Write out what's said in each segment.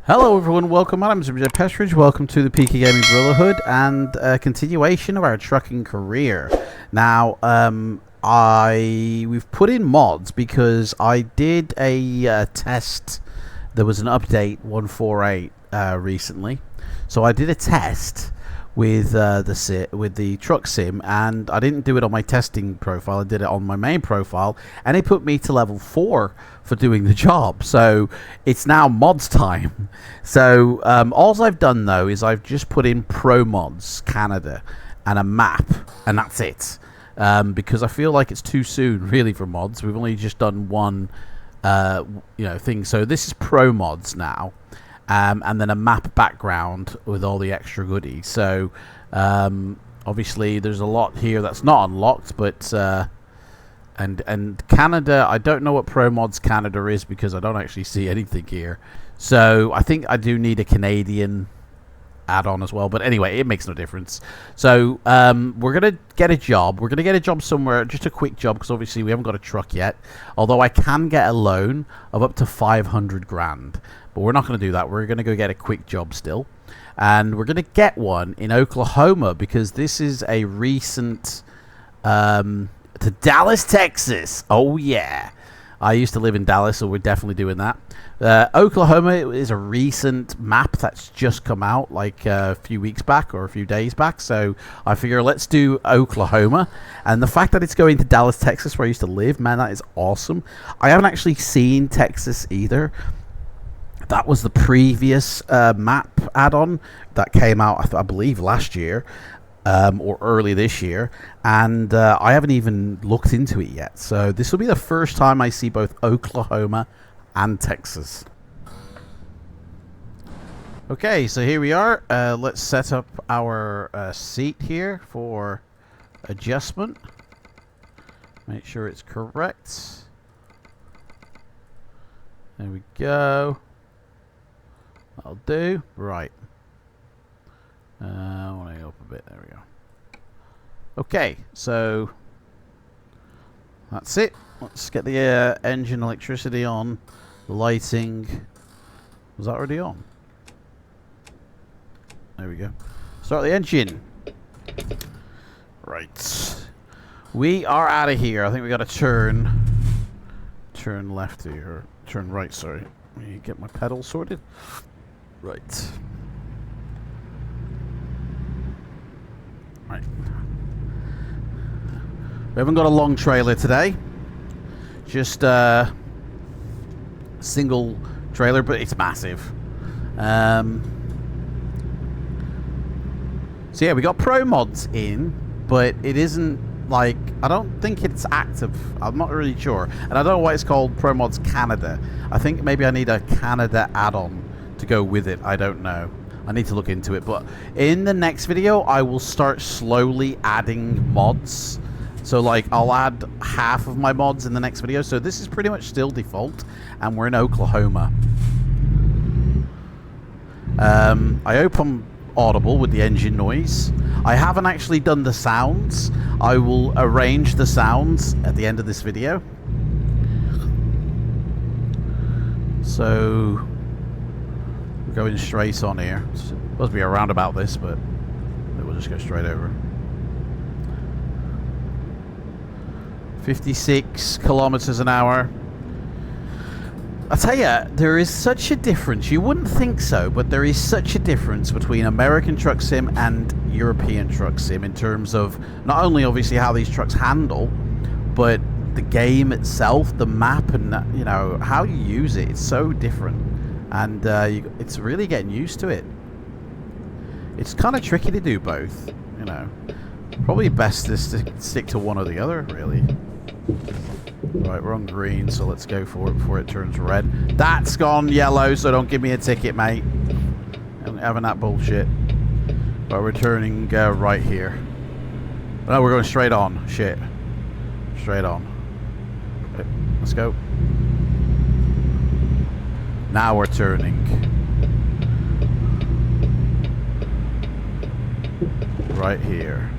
Hello everyone, welcome. My name is Petridge. Welcome to the PK Gaming Brotherhood and a continuation of our trucking career. Now, we've put in mods because I did a test. There was an update 148 recently, so I did a test with the truck sim, and I didn't do it on my testing profile. I did it on my main profile, and it put me to level 4 for doing the job. So it's now mods time. So all I've done though is I've just put in Pro Mods Canada and a map, and that's it. Because I feel like it's too soon really for mods. We've only just done one thing. So this is Pro Mods now. And then a map background with all the extra goodies. So obviously there's a lot here that's not unlocked, but and Canada, I don't know what Pro Mods Canada is because I don't actually see anything here. So I think I do need a Canadian add-on as well, but anyway, it makes no difference. So we're gonna get a job. We're gonna get a job somewhere, just a quick job, because obviously we haven't got a truck yet. Although I can get a loan of up to 500 grand. But we're not going to do that. We're going to go get a quick job still. And we're going to get one in Oklahoma because this is a recent to Dallas, Texas. Oh, yeah. I used to live in Dallas, so we're definitely doing that. Oklahoma is a recent map that's just come out like a few weeks back or a few days back. So I figure let's do Oklahoma. And the fact that it's going to Dallas, Texas, where I used to live, man, that is awesome. I haven't actually seen Texas either. That was the previous map add-on that came out, I believe, last year or early this year. And I haven't even looked into it yet. So this will be the first time I see both Oklahoma and Texas. Okay, so here we are. Let's set up our seat here for adjustment. Make sure it's correct. There we go. That'll do. Right. I want to go up a bit. There we go. Okay, so that's it. Let's get the engine electricity on. The lighting. Was that already on? There we go. Start the engine. Right. We are out of here. I think we got to turn left here. Or turn right, sorry. Let me get my pedals sorted. Right. Right. We haven't got a long trailer today. Just a single trailer, but it's massive. So yeah, we got Pro Mods in, but it isn't like, I don't think it's active. I'm not really sure. And I don't know why it's called Pro Mods Canada. I think maybe I need a Canada add-on to go with it. I don't know. I need to look into it. But in the next video, I will start slowly adding mods. So like I'll add half of my mods in the next video. So this is pretty much still default, and we're in Oklahoma. I hope I'm audible with the engine noise. I haven't actually done the sounds. I will arrange the sounds at the end of this video. So going straight on here. It's supposed to be a roundabout this, but we'll just go straight over. 56 kilometers an hour. I tell you, there is such a difference. You wouldn't think so, but there is such a difference between American truck sim and European truck sim in terms of not only obviously how these trucks handle, but the game itself, the map, and you know how you use it. It's so different. And it's really getting used to it. It's kind of tricky to do both, you know. Probably best to stick to one or the other, really. Right, we're on green, so let's go for it before it turns red. That's gone yellow, so don't give me a ticket, mate. I'm having that bullshit. But we're turning right here. No, we're going straight on. Shit. Straight on. Okay, let's go. Now we're turning. Right here.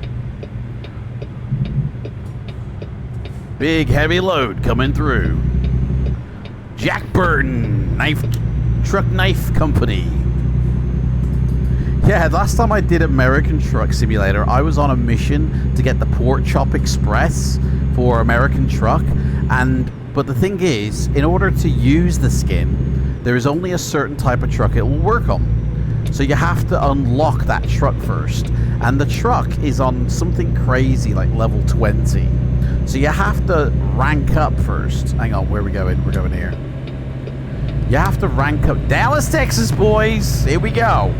Big heavy load coming through. Jack Burton, knife Truck Knife Company. Yeah, last time I did American Truck Simulator, I was on a mission to get the Pork Chop Express for American Truck, but the thing is, in order to use the skin, there is only a certain type of truck it will work on. So you have to unlock that truck first, and the truck is on something crazy like level 20. So you have to rank up first. Hang on, where are we going? We're going here. You have to rank up. Dallas, Texas, boys! Here we go!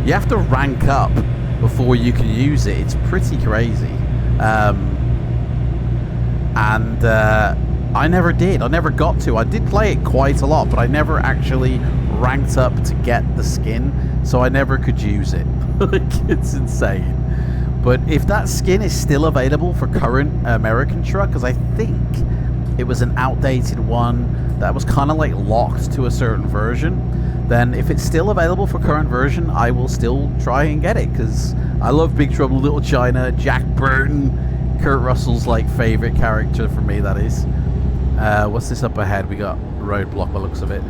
You have to rank up before you can use it. It's pretty crazy. I never did. I never got to. I did play it quite a lot, but I never actually ranked up to get the skin, so I never could use it. Like, it's insane. But if that skin is still available for current American Truck, because I think it was an outdated one that was kind of like locked to a certain version, then if it's still available for current version, I will still try and get it, because I love Big Trouble in Little China, Jack Burton, Kurt Russell's like favorite character for me, that is. What's this up ahead? We got roadblock by the looks of it.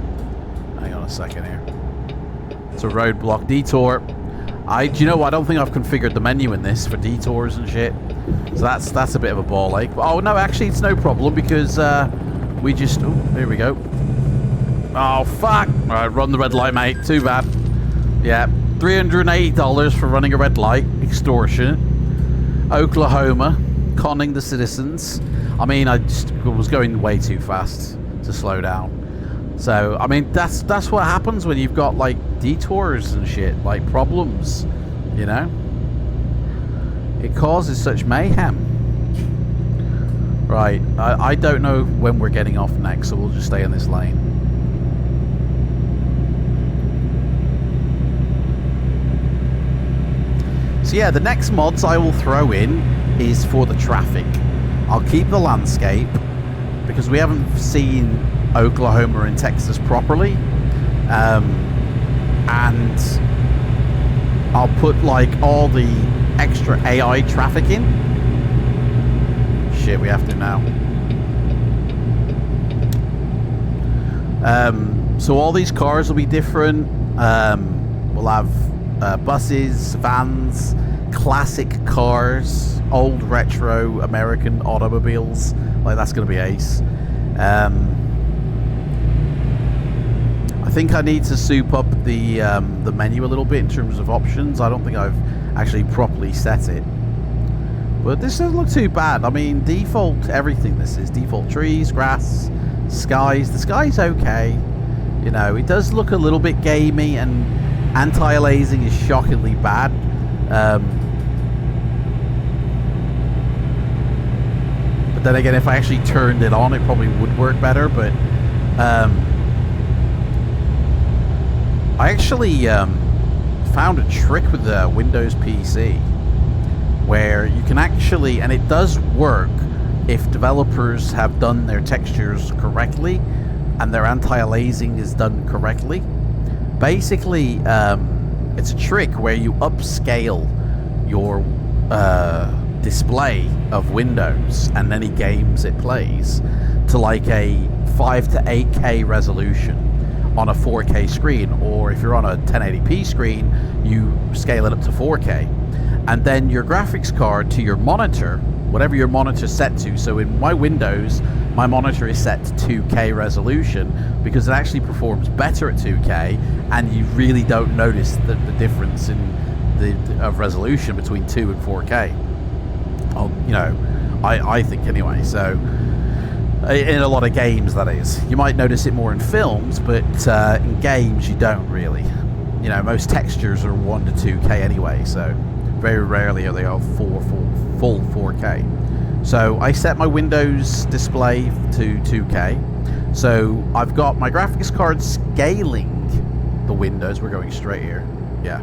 Hang on a second here. It's a roadblock detour. Do you know what? I don't think I've configured the menu in this for detours and shit. So that's a bit of a ball ache. Oh no, actually it's no problem, because we just, oh, here we go. Oh fuck! Alright, run the red light, mate. Too bad. Yeah, $380 for running a red light. Extortion. Oklahoma, conning the citizens. I mean, I just was going way too fast to slow down. So, I mean, that's what happens when you've got, like, detours and shit, like, problems, you know? It causes such mayhem. Right, I don't know when we're getting off next, so we'll just stay in this lane. So yeah, the next mods I will throw in is for the traffic. I'll keep the landscape, because we haven't seen Oklahoma and Texas properly, and I'll put like all the extra AI traffic in. Shit, we have to now. So all these cars will be different. We'll have buses, vans, classic cars, old retro American automobiles. Like, that's going to be ace. I think I need to soup up the menu a little bit in terms of options. I don't think I've actually properly set it. But this doesn't look too bad. I mean, default everything this is. Default trees, grass, skies. The sky's okay. You know, it does look a little bit gamey, and anti-aliasing is shockingly bad. But then again, if I actually turned it on, it probably would work better. But I actually found a trick with the Windows PC where you can actually, and it does work if developers have done their textures correctly and their anti-aliasing is done correctly. Basically, it's a trick where you upscale your display of Windows and any games it plays to like a 5 to 8K resolution on a 4K screen, or if you're on a 1080p screen, you scale it up to 4K. And then your graphics card to your monitor, whatever your monitor's set to. So in my Windows, my monitor is set to 2K resolution because it actually performs better at 2K, and you really don't notice the difference in of resolution between 2 and 4K. You know, I think anyway. So in a lot of games, that is. You might notice it more in films, but in games you don't really. You know, most textures are 1 to 2K anyway, so very rarely are they all full 4K. So I set my Windows display to 2K. So I've got my graphics card scaling the windows. We're going straight here. Yeah.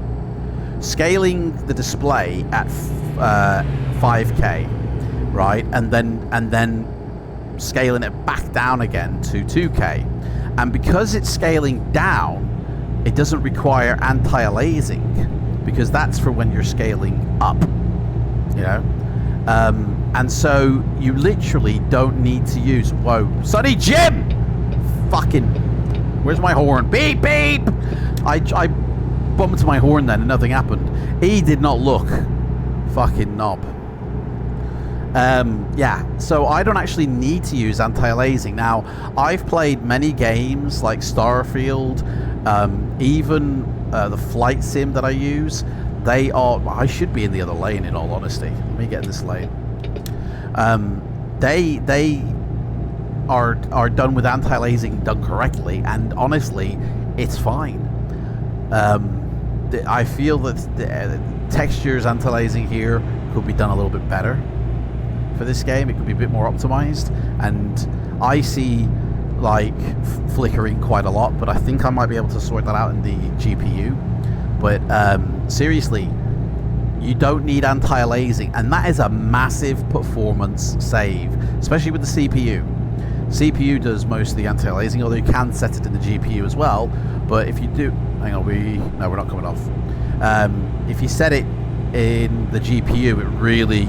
Scaling the display at 5K, right? And then scaling it back down again to 2K. And because it's scaling down, it doesn't require anti-aliasing, because that's for when you're scaling up, you know? And so you literally don't need to use, whoa, Sonny Jim! Fucking Where's my horn? Beep, beep! I bumped my horn then and nothing happened. He did not look. Fucking knob. Yeah, so I don't actually need to use anti-aliasing. Now, I've played many games like Starfield, even the flight sim that I use. They are... I should be in the other lane, in all honesty. Let me get in this lane. They are done with anti-aliasing done correctly, and honestly, it's fine. I feel that the textures anti-aliasing here could be done a little bit better for this game. It could be a bit more optimized, and I see like flickering quite a lot, but I think I might be able to sort that out in the GPU. But seriously, you don't need anti-aliasing, and that is a massive performance save, especially with the CPU. CPU does most of the anti-aliasing, although you can set it in the GPU as well. But if you do, hang on, no, we're not coming off. If you set it in the GPU, it really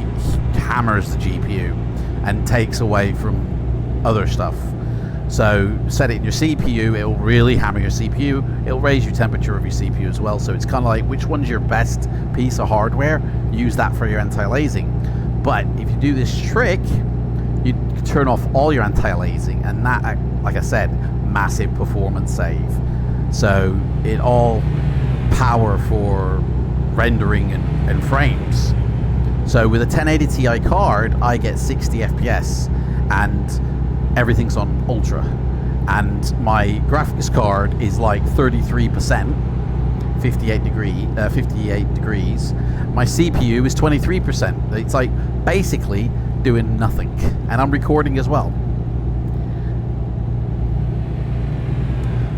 hammers the GPU and takes away from other stuff. So set it in your CPU, it'll really hammer your CPU. It'll raise your temperature of your CPU as well. So it's kind of like, which one's your best piece of hardware? Use that for your anti-aliasing. But if you do this trick, you turn off all your anti-aliasing, and that, like I said, massive performance save. So it all power for rendering and frames. So with a 1080 Ti card, I get 60 FPS, and everything's on ultra, and my graphics card is like 33%, 58 degrees. My CPU is 23%. It's like basically doing nothing, and I'm recording as well.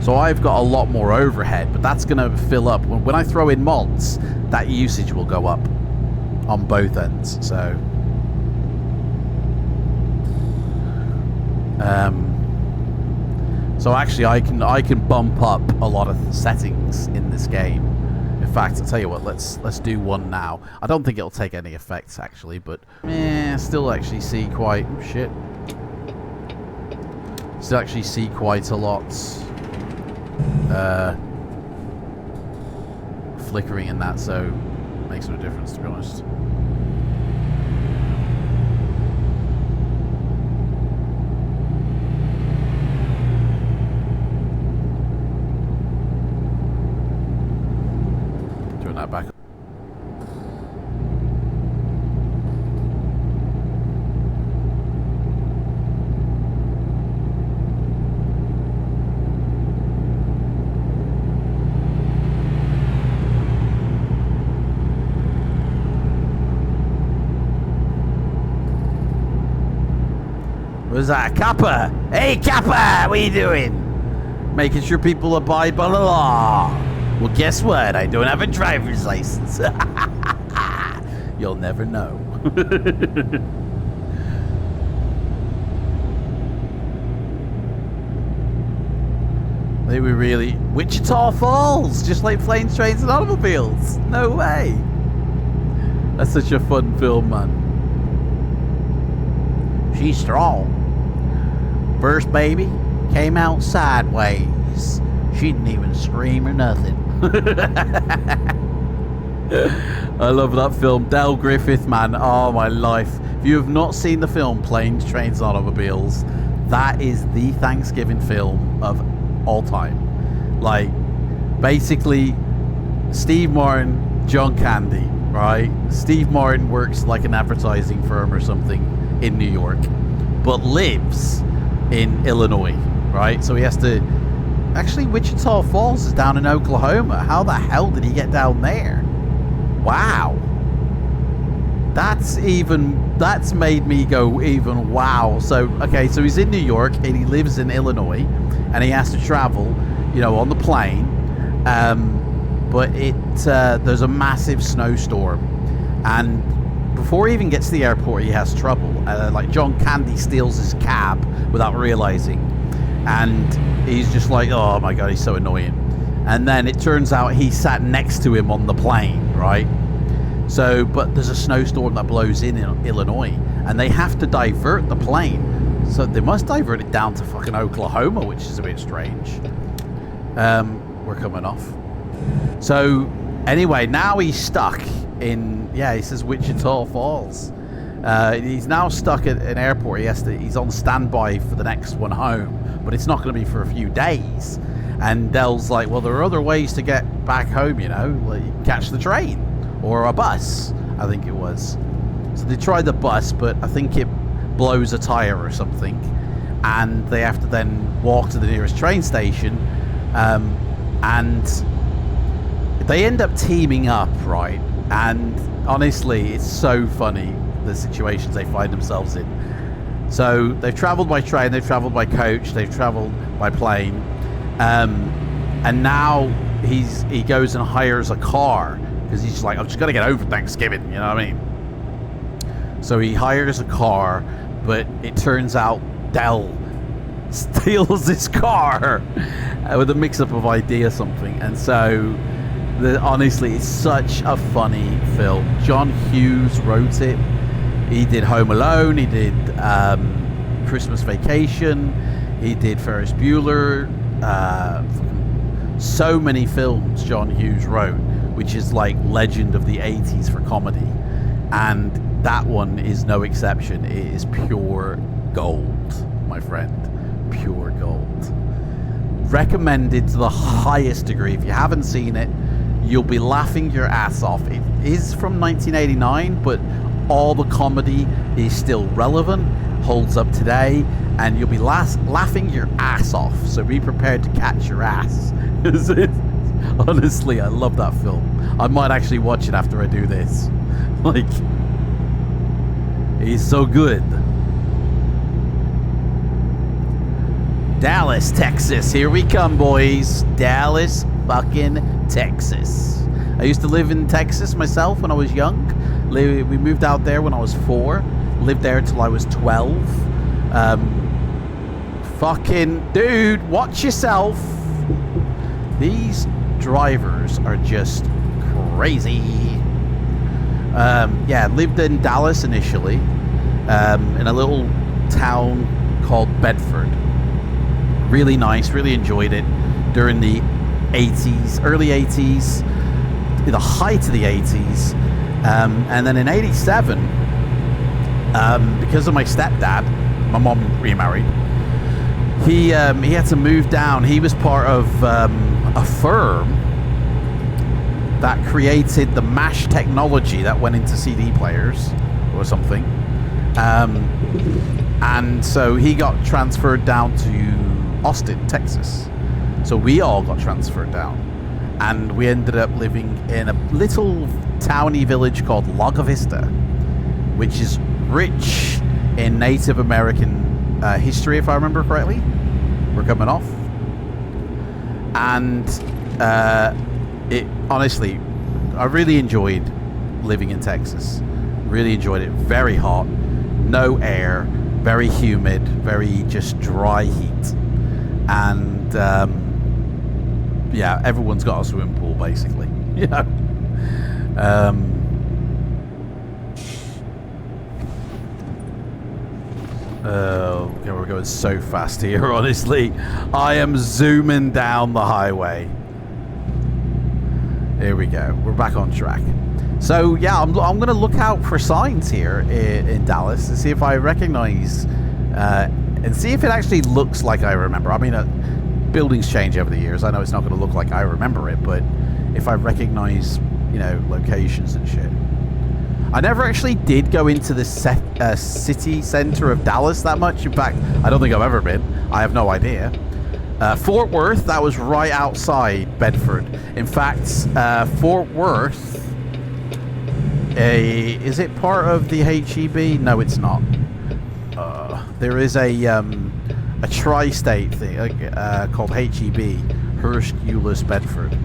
So I've got a lot more overhead, but that's going to fill up. When I throw in mods, that usage will go up on both ends. So so actually I can bump up a lot of settings in this game. In fact, I'll tell you what, let's do one now. I don't think it'll take any effects actually, but still actually see quite still actually see quite a lot flickering in that, so makes no difference, to be honest. Turn that back. Was that Kappa? Hey Kappa, what are you doing? Making sure people abide by the law. Well, guess what? I don't have a driver's license. You'll never know. They were really... Wichita Falls! Just like planes, trains, and automobiles. No way. That's such a fun film, man. She's strong. First baby came out sideways. She didn't even scream or nothing. I love that film. Del Griffith, man. Oh, my life. If you have not seen the film Planes, Trains, and Automobiles, that is the Thanksgiving film of all time. Like, basically, Steve Martin, John Candy, right? Steve Martin works like an advertising firm or something in New York, but lives in Illinois, right? So he has to... Actually, Wichita Falls is down in Oklahoma. How the hell did he get down there? Wow. That's made me go even wow. So, okay, so he's in New York and he lives in Illinois and he has to travel, you know, on the plane. But there's a massive snowstorm, and before he even gets to the airport, he has trouble. Like, John Candy steals his cab without realizing, and he's just like, oh my god, he's so annoying. And then it turns out he sat next to him on the plane, right? So, but there's a snowstorm that blows in Illinois, and they have to divert the plane. So they must divert it down to fucking Oklahoma, which is a bit strange. We're coming off. So anyway, now he's stuck in, yeah, he says Wichita Falls. He's now stuck at an airport. He's on standby for the next one home, but it's not going to be for a few days. And Dell's like, well, there are other ways to get back home, you know, like you can catch the train or a bus, I think it was. So they tried the bus, but I think it blows a tire or something, and they have to then walk to the nearest train station, and they end up teaming up, right? And honestly, it's so funny, the situations they find themselves in. So they've traveled by train, they've traveled by coach, they've traveled by plane, and now he goes and hires a car because he's just like, I'm just gonna get home for Thanksgiving, you know what I mean? So he hires a car, but it turns out Dell steals this car with a mix-up of ID or something. And so honestly, it's such a funny film. John Hughes wrote it. He did Home Alone, he did Christmas Vacation, he did Ferris Bueller. So many films John Hughes wrote, which is like legend of the 80s for comedy, and that one is no exception. It is pure gold, my friend, pure gold. Recommended to the highest degree. If you haven't seen it, you'll be laughing your ass off. It is from 1989, but all the comedy is still relevant, holds up today, and you'll be laughing your ass off. So be prepared to catch your ass. Honestly, I love that film. I might actually watch it after I do this. Like, he's so good. Dallas, Texas. Here we come, boys. Dallas, fucking Texas. I used to live in Texas myself when I was young. We moved out there when I was 4. Lived there until I was 12. Fucking dude, watch yourself. These drivers are just crazy. Yeah, lived in Dallas initially, in a little town called Bedford. Really nice, really enjoyed it during the 80s, early 80s, the height of the 80s. And then in 87, because of my stepdad, my mom remarried, he had to move down. He was part of a firm that created the mash technology that went into CD players or something. And so he got transferred down to Austin, Texas. So we all got transferred down. And we ended up living in a little towny village called Laga Vista, which is rich in Native American history, if I remember correctly. We're coming off. And it honestly, I really enjoyed living in Texas. Really enjoyed it. Very hot, no air, very humid, very just dry heat. And yeah, everyone's got a swimming pool basically. Yeah. Okay, we're going so fast here, honestly. I am zooming down the highway. Here we go. We're back on track. So, yeah, I'm going to look out for signs here in Dallas to see if I recognize and see if it actually looks like I remember. I mean, buildings change over the years. I know it's not going to look like I remember it, but if I recognize, you know, locations and shit. I never actually did go into the city center of Dallas that much. In fact, I don't think I've ever been. I have no idea. Fort Worth, that was right outside Bedford. In fact, Fort Worth, is it part of the HEB? No, it's not. There is a tri-state thing called HEB, Hearst, Euless, Bedford.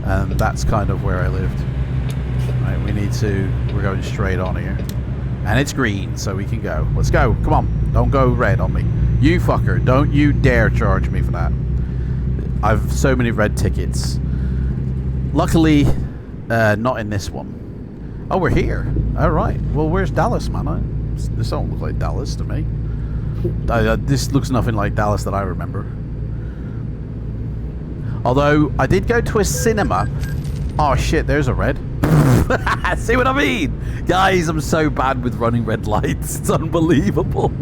And that's kind of where I lived. Right, we're going straight on here. And it's green, so we can go. Let's go. Come on. Don't go red on me. You fucker. Don't you dare charge me for that. I've so many red tickets. Luckily, not in this one. Oh, we're here. All right. Well, where's Dallas, man? This don't look like Dallas to me. This looks nothing like Dallas that I remember. Although I did go to a cinema. Oh shit, there's a red. See what I mean? Guys, I'm so bad with running red lights. It's unbelievable.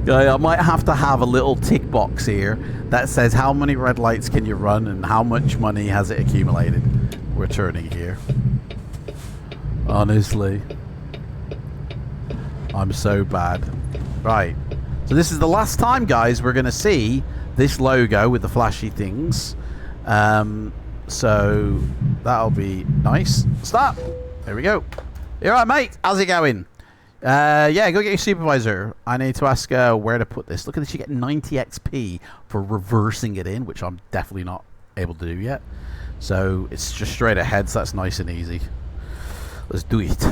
I might have to have a little tick box here that says how many red lights can you run and how much money has it accumulated. We're turning here. Honestly. I'm so bad. Right. So this is the last time, guys, we're going to see this logo with the flashy things. So that'll be nice. Stop. There we go. You alright, mate? How's it going? Yeah, go get your supervisor. I need to ask where to put this. Look at this. You get 90 XP for reversing it in, which I'm definitely not able to do yet. So it's just straight ahead, so that's nice and easy. Let's do it.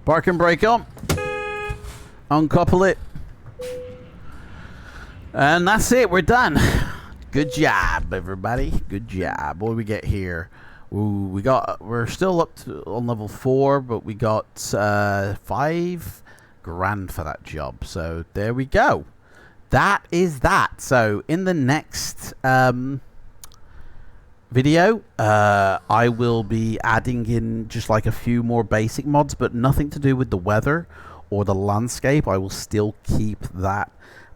Parking brake on. Uncouple it. And that's it. We're done. Good job, everybody. Good job. What do we get here? Ooh, we're still up on level 4, but we got $5 grand for that job. So there we go. That is that. So in the next video, I will be adding in just like a few more basic mods, but nothing to do with the weather or the landscape. I will still keep that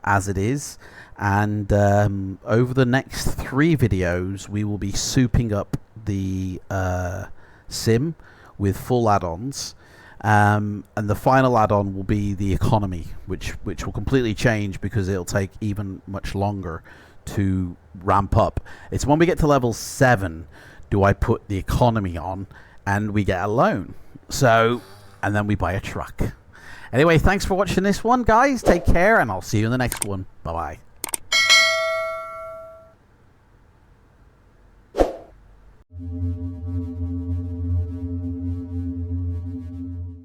as it is. And over the next 3 videos, we will be souping up the sim with full add-ons. And the final add-on will be the economy, which will completely change because it'll take even much longer to ramp up. It's when we get to level 7 do I put the economy on and we get a loan. So, and then we buy a truck. Anyway, thanks for watching this one, guys. Take care, and I'll see you in the next one. Bye-bye.